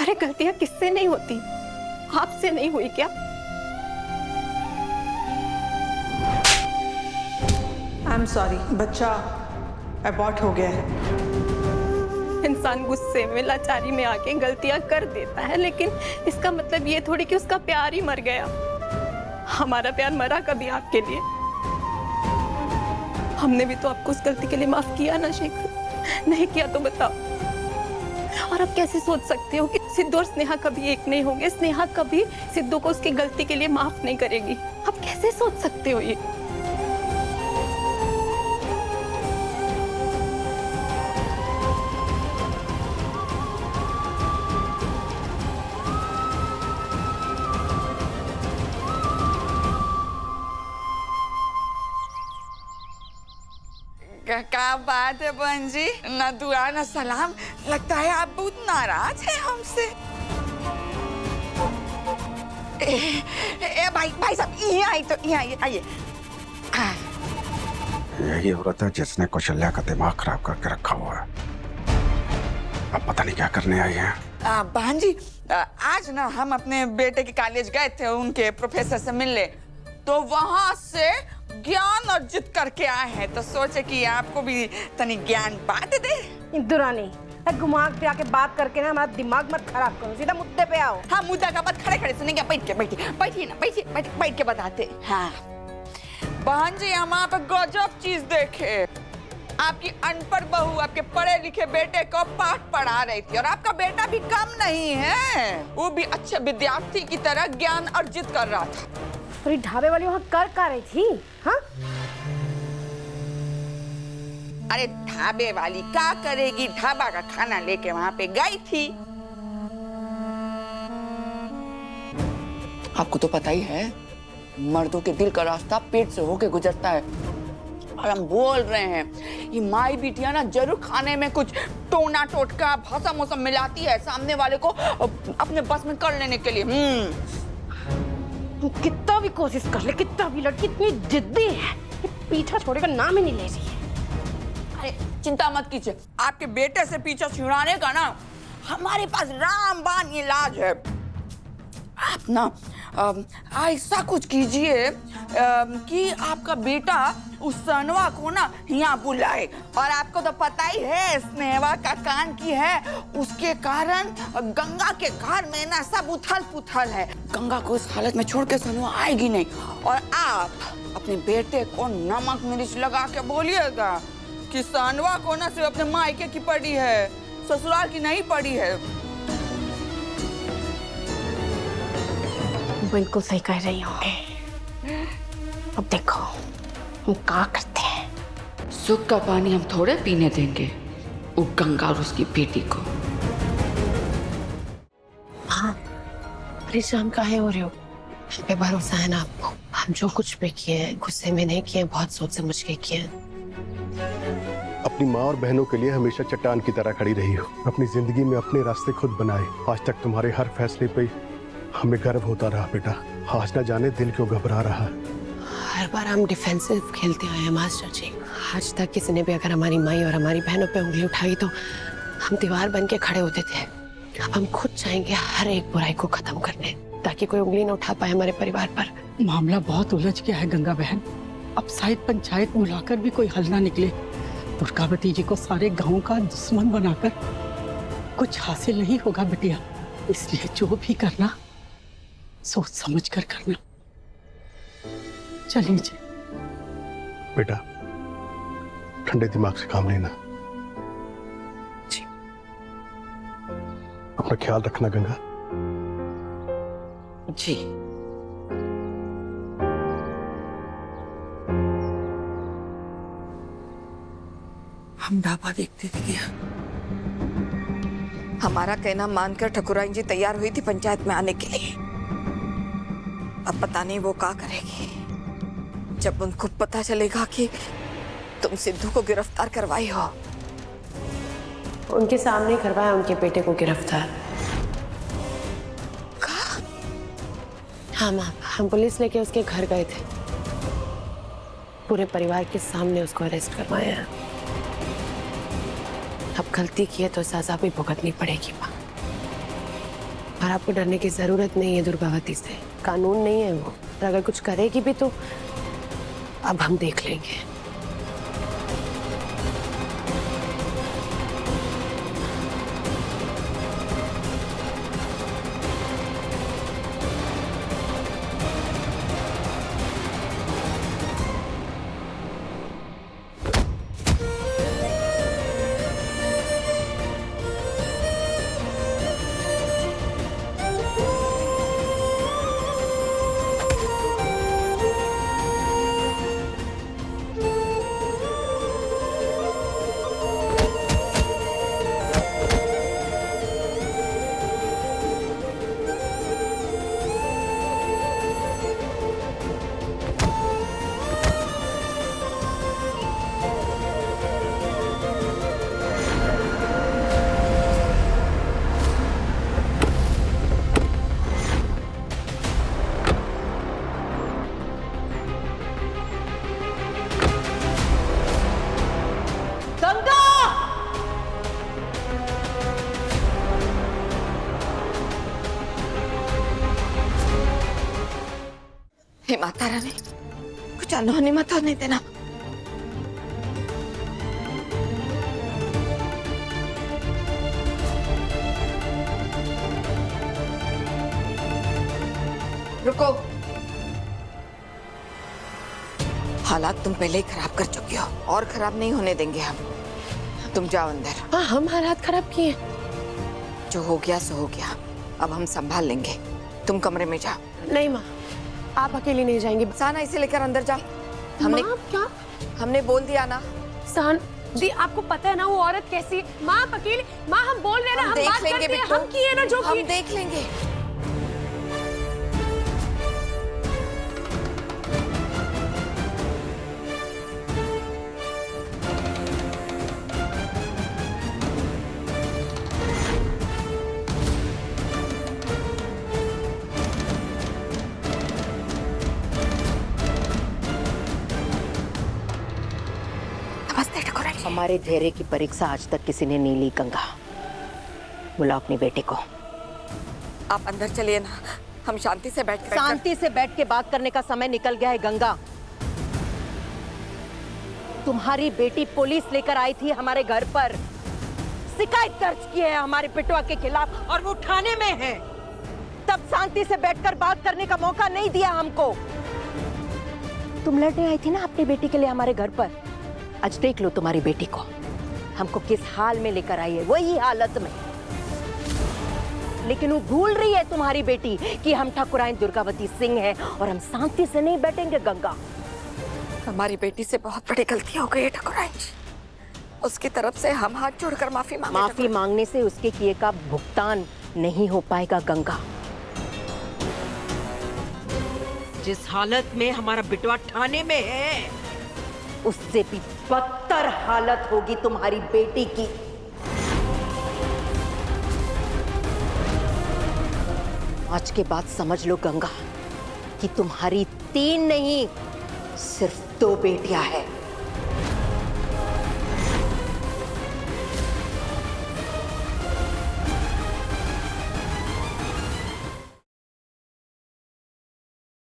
अरे गलतियां किससे नहीं होती, आपसे नहीं हुई क्या? आई एम सॉरी, बच्चा अबॉर्ट हो गया है। इंसान गुस्से में, लाचारी में आके गलतियां कर देता है, लेकिन इसका मतलब ये थोड़ी कि उसका प्यार ही मर गया। हमारा प्यार मरा कभी आपके लिए? हमने भी तो आपको उस गलती के लिए माफ किया ना शेखर, नहीं किया तो बताओ। और आप कैसे सोच सकते हो कि सिद्धू और स्नेहा कभी एक नहीं होंगे? स्नेहा कभी सिद्धू को उसकी गलती के लिए माफ नहीं करेगी। आप कैसे सोच सकते हो ये? क्या बात है बहन जी, ना दुआ ना सलाम। लगता है आप बहुत नाराज हैं हमसे। भाई साहब यहाँ आई, तो यहाँ आइए। यही औरत है जिसने कौशल्या का दिमाग खराब करके रखा हुआ है। अब पता नहीं क्या करने आई है। बहन जी, आज ना हम अपने बेटे के कॉलेज गए थे, उनके प्रोफेसर से मिलने, तो वहां से ज्ञान अर्जित करके आए हैं, तो सोचे कि आपको भी तनी ज्ञान बांट दे। दुरानी, घुमा के आके बात करके ना हमारा दिमाग मत खराब करो, सीधा मुद्दे पे आओ। हाँ, मुद्दा का बात खड़े खड़े सुनेंगे, बैठिए ना, बैठ के बताते। हाँ बहन जी, हम आप गजब चीज देखे। आपकी अनपढ़ बहू आपके पढ़े लिखे बेटे को पाठ पढ़ा रही थी, और आपका बेटा भी कम नहीं है, वो भी अच्छे विद्यार्थी की तरह ज्ञान अर्जित कर रहा था। पूरी ढाबे वाली वहाँ कर रही थी? हाँ, अरे ढाबे वाली क्या करेगी, ढाबा का खाना लेके वहां पे गई थी। आपको तो पता ही है, मर्दों के दिल का रास्ता पेट से होके गुजरता है। और हम बोल रहे हैं, ये माई बिटिया ना जरूर खाने में कुछ टोना टोटका भाषा मौसम मिलाती है, सामने वाले को अपने बस में कर लेने के लिए। तू कितना भी कोशिश कर ले, कितना भी लड़की इतनी जिद्दी है, ये पीछा छोड़े का नाम ही नहीं ले रही है। अरे चिंता मत कीजिए, आपके बेटे से पीछा छुड़ाने का ना हमारे पास रामबाण इलाज है। आप ना ऐसा कुछ कीजिए कि आपका बेटा उस सनवा को ना यहाँ बुलाए। और आपको तो पता ही है, स्नेहा का कान की है, उसके कारण गंगा के घर में ना सब उथल पुथल है। गंगा को इस हालत में छोड़ के सनवा आएगी नहीं। और आप अपने बेटे को नमक मिर्च लगा के बोलिएगा कि सनवा को ना सिर्फ अपने मायके की पड़ी है, ससुराल की नहीं पड़ी है। बिल्कुल सही कह रही हो। अब देखो हम क्या करते हैं। सुख का पानी हम थोड़े पीने देंगे वो गंगा और उसकी बेटी को। हाँ, परेशान काहे हो रहे हो? हम पे भरोसा है ना आपको। हम जो कुछ भी किए गुस्से में नहीं किए, बहुत सोच समझ के किए। अपनी माँ और बहनों के लिए हमेशा चट्टान की तरह खड़ी रही हो। अपनी जिंदगी में अपने रास्ते खुद बनाए। आज तक तुम्हारे हर फैसले पे हमें गर्व होता रहा बेटा। आज न जाने दिल क्यों घबरा रहा है। हर बार हम डिफेंसिव खेलते आए हैं मास्टर जी। आज तक किसी ने भी अगर हमारी माई और हमारी बहनों पे उंगली उठाई तो हम दीवार बन के खड़े होते थे। अब हम खुद चाहेंगे हर एक बुराई को खत्म करने, ताकि कोई उंगली न उठा पाए हमारे परिवार पर। मामला बहुत उलझ गया है गंगा बहन। अब शायद पंचायत बुलाकर भी कोई हल ना निकले। दुर्गावती जी को सारे गांव का दुश्मन बनाकर कुछ हासिल नहीं होगा बिटिया। इसलिए जो भी करना सोच समझ कर करना। चलिए बेटा, ठंडे दिमाग से काम लेना। जी। अपना ख्याल रखना गंगा। जी। हम ढाबा देखते थे क्या? हमारा कहना मानकर ठकुराइन जी तैयार हुई थी पंचायत में आने के लिए। अब पता नहीं वो क्या करेगी जब उनको पता चलेगा कि तुम सिद्धू को गिरफ्तार करवाई हो। उनके सामने करवाया उनके बेटे को गिरफ्तार। हाँ माँ, हम पुलिस लेके उसके घर गए थे। पूरे परिवार के सामने उसको अरेस्ट करवाया है। अब गलती की है तो सजा भी भुगतनी पड़ेगी माँ। और आपको डरने की जरूरत नहीं है दुर्गावती से। कानून नहीं है वो, और अगर कुछ करेगी भी तो अब हम देख लेंगे। हे माता रानी, कुछ अनहोनी मत होने देना। रुको, हालात तुम पहले ही खराब कर चुकी हो और खराब नहीं होने देंगे हम। तुम जाओ अंदर। हाँ, हम हालात खराब किए। जो हो गया सो हो गया, अब हम संभाल लेंगे। तुम कमरे में जाओ। नहीं माँ, आप अकेली नहीं जाएंगी। साना इसे लेकर अंदर जाओ। हमने माँ, क्या? हमने बोल दिया ना। सान दी, आपको पता है ना वो औरत कैसी है? माँ अकेली, माँ हम बोल रहे हैं ना, हम देख बात लेंगे करते हैं, बिट्टू। हम किए ना जो हम किए। देख लेंगे। नमस्ते ठाकुरानी। हमारे धैर्य की परीक्षा आज तक किसी ने नहीं ली गंगा। बुलाओ अपनी बेटे को। आप अंदर चलिए ना, हम शांति से बैठ शांति से बैठ के बात करने का समय निकल गया है गंगा। तुम्हारी बेटी पुलिस लेकर आई थी हमारे घर पर, शिकायत दर्ज की है हमारे पिटुआ के खिलाफ और वो थाने में है। तब शांति से बैठकर बात करने का मौका नहीं दिया हमको। तुम लड़ने आई थी ना अपनी बेटी के लिए हमारे घर पर। आज देख लो तुम्हारी बेटी को, हमको किस हाल में लेकर आई है, वही हालत में। लेकिन वो भूल रही है तुम्हारी बेटी कि हम ठाकुराइन दुर्गावती सिंह हैं और हम शांति से नहीं बैठेंगे गंगा। हमारी बेटी से बहुत बड़ी गलती हो गई है ठाकुराइन जी। उसकी तरफ से हम हाथ जोड़कर माफी मांगे। माफी मांगने से उसके किए का भुगतान नहीं हो पाएगा गंगा। जिस हालत में हमारा बिटवा थाने में है, उससे भी बदतर हालत होगी तुम्हारी बेटी की। आज के बाद समझ लो गंगा कि तुम्हारी 3 नहीं, सिर्फ 2 बेटियां हैं।